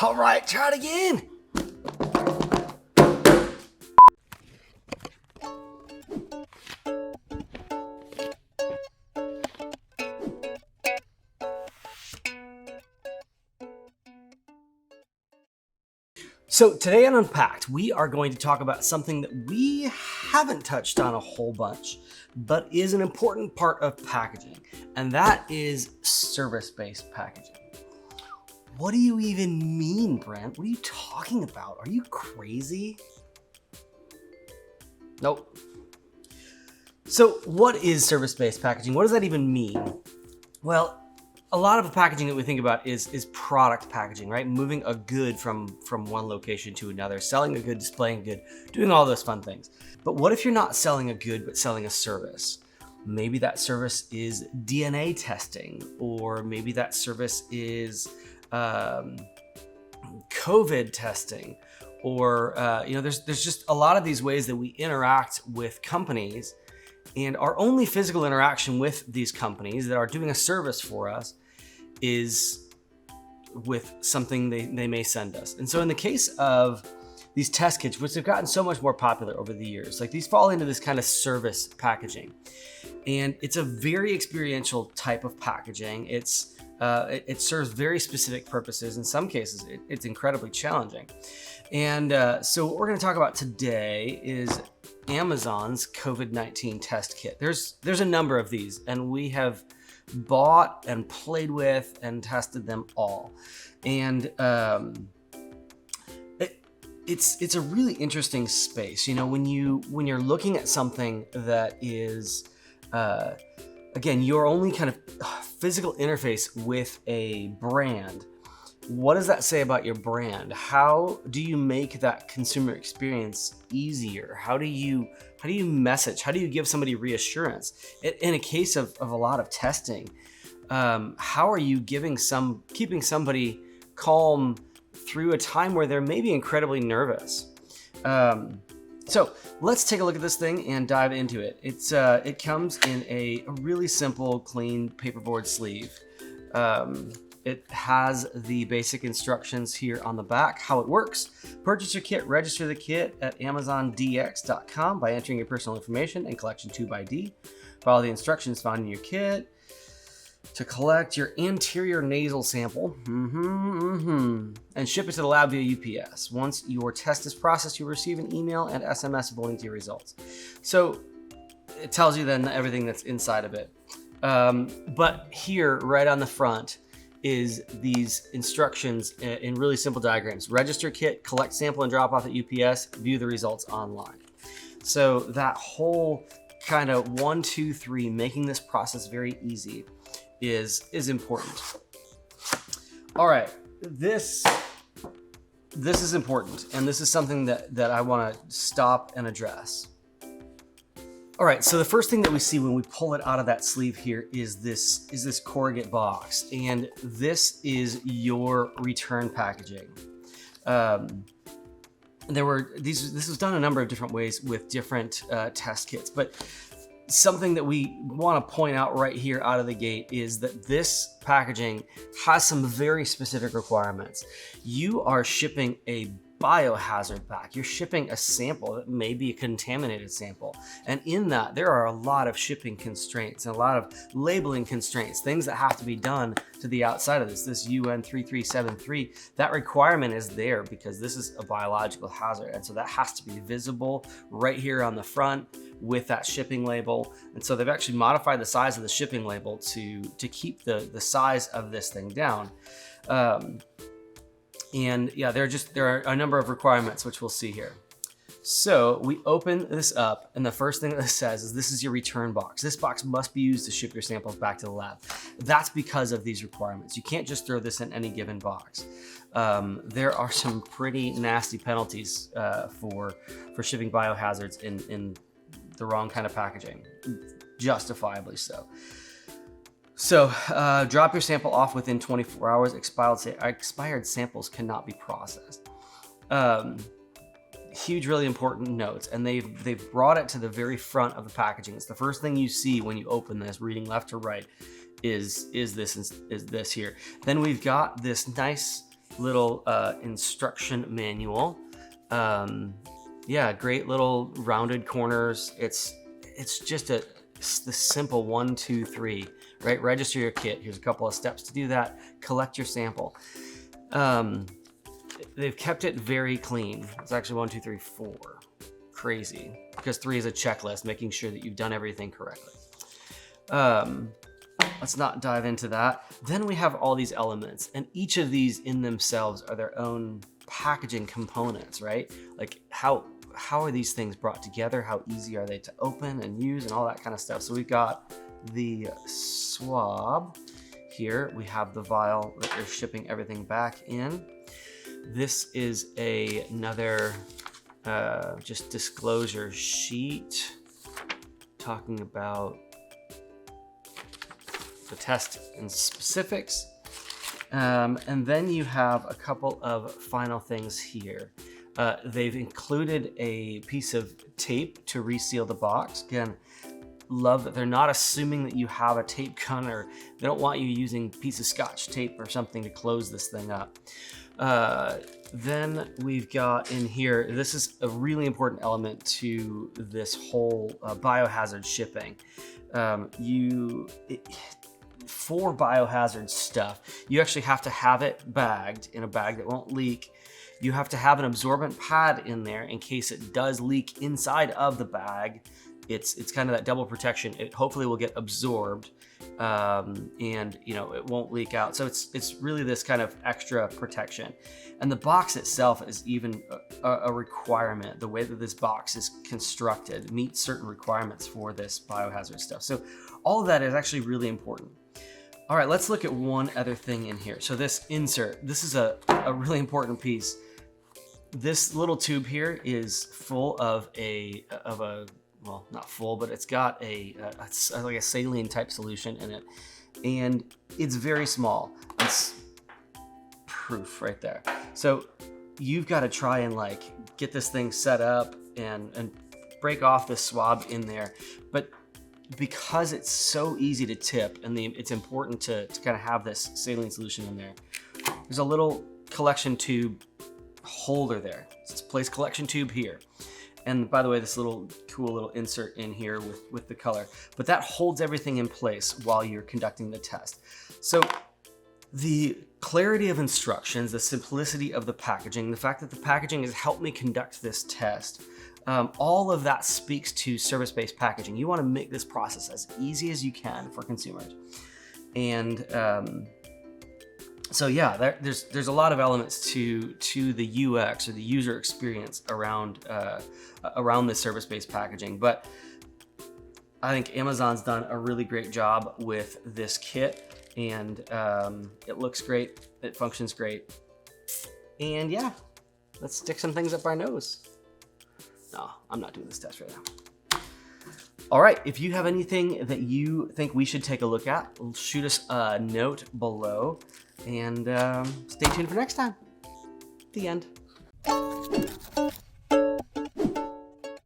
All right, try it again. So today on Unpacked, we are going to talk about something that we haven't touched on a whole bunch, but is an important part of packaging, and that is service-based packaging. What do you even mean, Brent? What are you talking about? Are you crazy? Nope. So what is service-based packaging? What does that even mean? Well, a lot of the packaging that we think about is product packaging, right? Moving a good from one location to another, selling a good, displaying a good, doing all those fun things. But what if you're not selling a good, but selling a service? Maybe that service is DNA testing, or maybe that service is COVID testing, or there's just a lot of these ways that we interact with companies, and our only physical interaction with these companies that are doing a service for us is with something they may send us. And so in the case of these test kits, which have gotten so much more popular over the years, like these fall into this kind of service packaging. And it's a very experiential type of packaging. It serves very specific purposes. In some cases, it's incredibly challenging. And so what we're going to talk about today is Amazon's COVID-19 test kit. There's a number of these, and we have bought and played with and tested them all. And it's a really interesting space. You know, when you're looking at something that is again, your only kind of physical interface with a brand, what does that say about your brand? How do you make that consumer experience easier? How do you message? How do you give somebody reassurance? In a case of a lot of testing, how are you keeping somebody calm through a time where they're maybe incredibly nervous? So let's take a look at this thing and dive into it. It comes in a really simple, clean paperboard sleeve. It has the basic instructions here on the back, how it works. Purchase your kit, register the kit at amazondx.com by entering your personal information and collection 2xD. Follow the instructions found in your kit to collect your anterior nasal sample and ship it to the lab via UPS. Once your test is processed, you'll receive an email and SMS with a link to your results. So it tells you then everything that's inside of it. But here, right on the front, is these instructions in really simple diagrams. Register kit, collect sample and drop off at UPS, view the results online. So that whole kind of 1, 2, 3, making this process very easy is important. All right, this is important, and this is something that I want to stop and address. All right, so the first thing that we see when we pull it out of that sleeve here is this corrugate box, and this is your return packaging. This was done a number of different ways with different test kits, but something that we want to point out right here out of the gate is that this packaging has some very specific requirements. You are shipping a biohazard back. You're shipping a sample that may be a contaminated sample. And in that, there are a lot of shipping constraints and a lot of labeling constraints, things that have to be done to the outside of this UN 3373. That requirement is there because this is a biological hazard. And so that has to be visible right here on the front with that shipping label. And so they've actually modified the size of the shipping label to keep the size of this thing down. And yeah, there are a number of requirements, which we'll see here. So we open this up, and the first thing that this says is this is your return box. This box must be used to ship your samples back to the lab. That's because of these requirements. You can't just throw this in any given box. There are some pretty nasty penalties for shipping biohazards in the wrong kind of packaging, justifiably so. So drop your sample off within 24 hours. Expired samples cannot be processed. Huge, really important notes, and they've brought it to the very front of the packaging. It's the first thing you see when you open this, reading left to right, is this here. Then we've got this nice little instruction manual. Yeah, great little rounded corners. It's just the simple 1, 2, 3, right? Register your kit. Here's a couple of steps to do that. Collect your sample. They've kept it very clean. It's actually 1, 2, 3, 4. Crazy, because 3 is a checklist, making sure that you've done everything correctly. Let's not dive into that. Then we have all these elements, and each of these in themselves are their own packaging components, right? Like how are these things brought together? How easy are they to open and use and all that kind of stuff? So we've got the swab here. We have the vial that they're shipping everything back in. This is another just disclosure sheet talking about the test and specifics. And then you have a couple of final things here. They've included a piece of tape to reseal the box. Again, love that they're not assuming that you have a tape gun, or they don't want you using a piece of Scotch tape or something to close this thing up. Then we've got in here, this is a really important element to this whole biohazard shipping. For biohazard stuff, you actually have to have it bagged in a bag that won't leak. You have to have an absorbent pad in there in case it does leak inside of the bag. It's kind of that double protection. It hopefully will get absorbed, and it won't leak out. So it's really this kind of extra protection. And the box itself is even a requirement. The way that this box is constructed meets certain requirements for this biohazard stuff. So all of that is actually really important. All right, let's look at one other thing in here. So this insert, this is a really important piece. This little tube here is full of well, not full, but it's got like a saline type solution in it. And it's very small. It's proof right there. So you've got to try and get this thing set up and break off this swab in there. But because it's so easy to tip, and it's important to kind of have this saline solution in there, there's a little collection tube holder there. Let's place collection tube here. And by the way, this little cool little insert in here with the color, but that holds everything in place while you're conducting the test. So the clarity of instructions, the simplicity of the packaging, the fact that the packaging has helped me conduct this test, all of that speaks to service-based packaging. You want to make this process as easy as you can for consumers. And so yeah, there's a lot of elements to the UX, or the user experience around this service-based packaging. But I think Amazon's done a really great job with this kit, and it looks great, it functions great, and yeah, let's stick some things up our nose. No, I'm not doing this test right now. All right, if you have anything that you think we should take a look at, shoot us a note below, and stay tuned for next time. The end.